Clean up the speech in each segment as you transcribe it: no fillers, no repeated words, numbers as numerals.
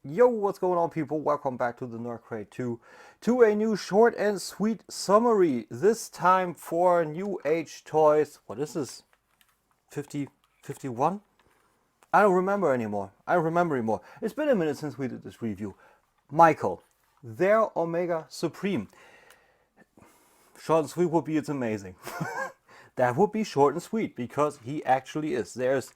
Yo, what's going on, people? Welcome back to the Nerd.crate 2 to a new short and sweet summary. This time for New Age Toys. What is this? 50, 51? I don't remember anymore. It's been a minute since we did this review. Michael, their Omega Supreme. Short and sweet would be it's amazing. That would be short and sweet because he actually is. There's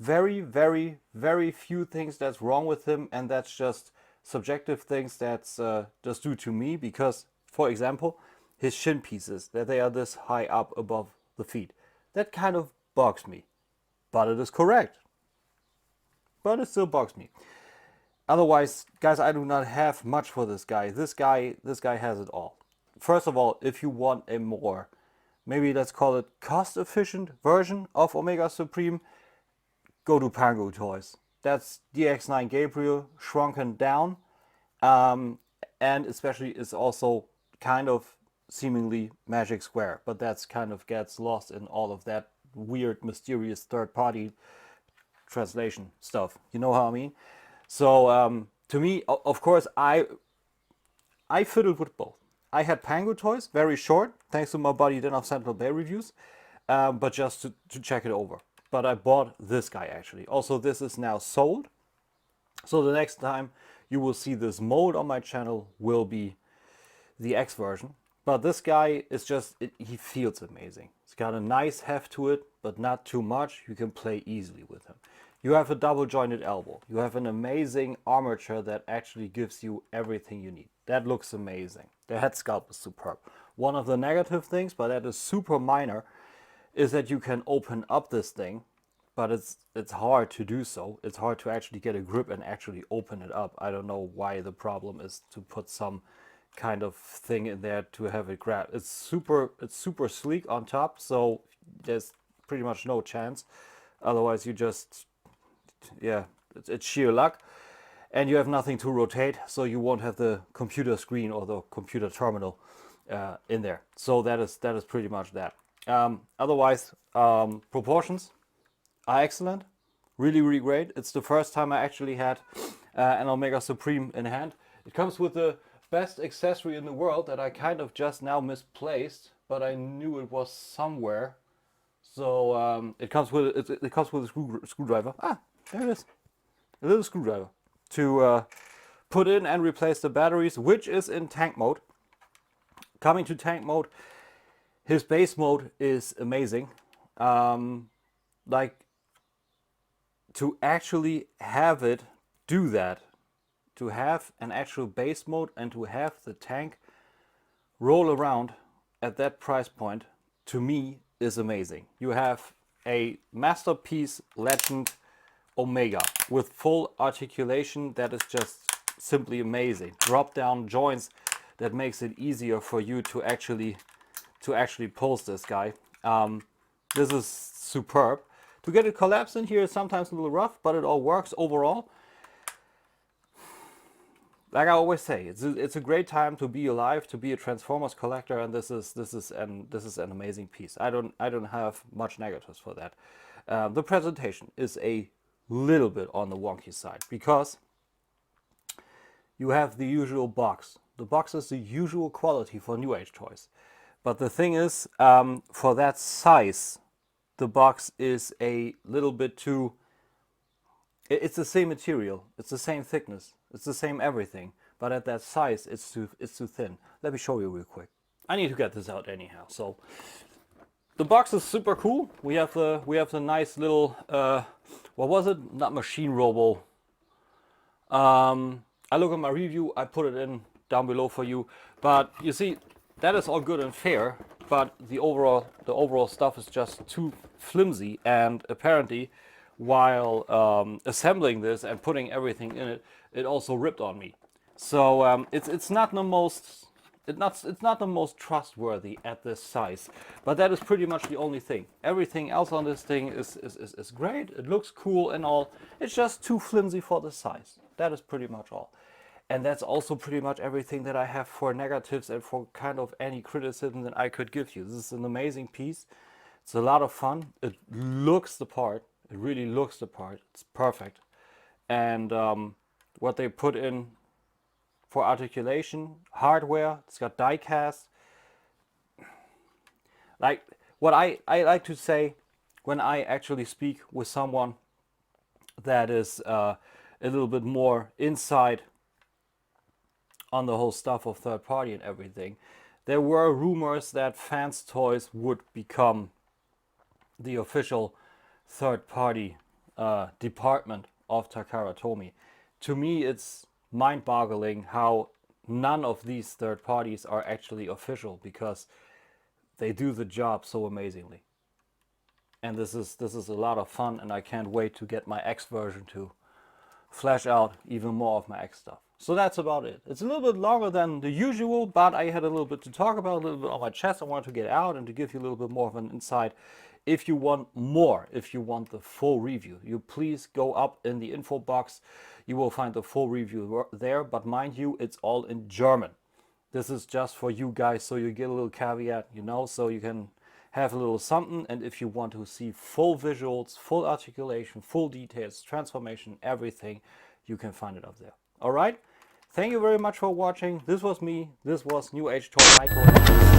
very, very, very few things that's wrong with him, and that's just subjective things that's just due to me because, for example, his shin pieces, that they are this high up above the feet. That kind of bugs me. But it is correct. But it still bugs me. Otherwise, guys, I do not have much for this guy. This guy has it all. First of all, if you want a more, maybe let's call it cost-efficient version of Omega Supreme, go to Pango Toys. That's DX9 Gabriel shrunken down, and especially is also kind of seemingly Magic Square, but that's kind of gets lost in all of that weird, mysterious third-party translation stuff. You know how I mean? So to me, of course, I fiddled with both. I had Pango Toys, very short, thanks to my buddy Den of Sentinel Bay reviews, but just to check it over. But I bought this guy actually. Also, this is now sold. So the next time you will see this mold on my channel will be the X version. But this guy is just, he feels amazing. It's got a nice heft to it, but not too much. You can play easily with him. You have a double jointed elbow. You have an amazing armature that actually gives you everything you need. That looks amazing. The head sculpt is superb. One of the negative things, but that is super minor, is that you can open up this thing, but it's hard to do so. It's hard to actually get a grip and actually open it up. I don't know why the problem is to put some kind of thing in there to have it grab. It's super sleek on top, so there's pretty much no chance. Otherwise you just, yeah, it's sheer luck. And you have nothing to rotate, so you won't have the computer screen or the computer terminal in there. So that is pretty much that. Otherwise, proportions are excellent, really great. It's the first time I actually had an Omega Supreme in hand. It comes with the best accessory in the world that I kind of just now misplaced, but I knew it was somewhere. So it comes with a screwdriver. Ah, there it is, a little screwdriver to put in and replace the batteries, which is in tank mode. Coming to tank mode, his base mode is amazing. Like, to actually have it do that, to have an actual base mode and to have the tank roll around at that price point, to me is amazing. You have a masterpiece legend Omega with full articulation that is just simply amazing. Drop down joints that makes it easier for you to actually pulse this guy. This is superb. To get it collapsed in here is sometimes a little rough, but it all works overall. Like I always say, it's a great time to be alive, to be a Transformers collector, and this is an amazing piece. I don't have much negatives for that. The presentation is a little bit on the wonky side because you have the usual box. The box is the usual quality for New Age toys, but the thing is, for that size, the box is a little bit too. It's the same material, it's the same thickness, it's the same everything, but at that size, it's too thin. Let me show you real quick. I need to get this out anyhow. So the box is super cool. We have the nice little what was it? Not machine robo. I look at my review. I put it in down below for you. But you see, that is all good and fair. But the overall stuff is just too flimsy. And apparently, while assembling this and putting everything in it, it also ripped on me. So it's not the most. It's not the most trustworthy at this size, but that is pretty much the only thing. Everything else on this thing is great. It looks cool and all. It's just too flimsy for the size. That is pretty much all. And that's also pretty much everything that I have for negatives and for kind of any criticism that I could give you. This is an amazing piece. It's a lot of fun. It looks the part. It really looks the part. It's perfect. And what they put in for articulation, hardware. It's got die cast. Like what I like to say when I actually speak with someone that is a little bit more inside on the whole stuff of third party and everything. There were rumors that Fans Toys would become the official third party department of Takara Tomy. To me, it's mind-boggling how none of these third parties are actually official, because they do the job so amazingly. And this is a lot of fun, and I can't wait to get my X version to flesh out even more of my X stuff. So that's about it. It's a little bit longer than the usual, but I had a little bit to talk about, a little bit on my chest I wanted to get out and to give you a little bit more of an insight. If you want more, if you want the full review, you please go up in the info box. You will find the full review there, but mind you, it's all in German. This is just for you guys, so you get a little caveat, you know, so you can have a little something. And if you want to see full visuals, full articulation, full details, transformation, everything, you can find it up there. All right. Thank you very much for watching. This was me. This was New Age Toy Michael.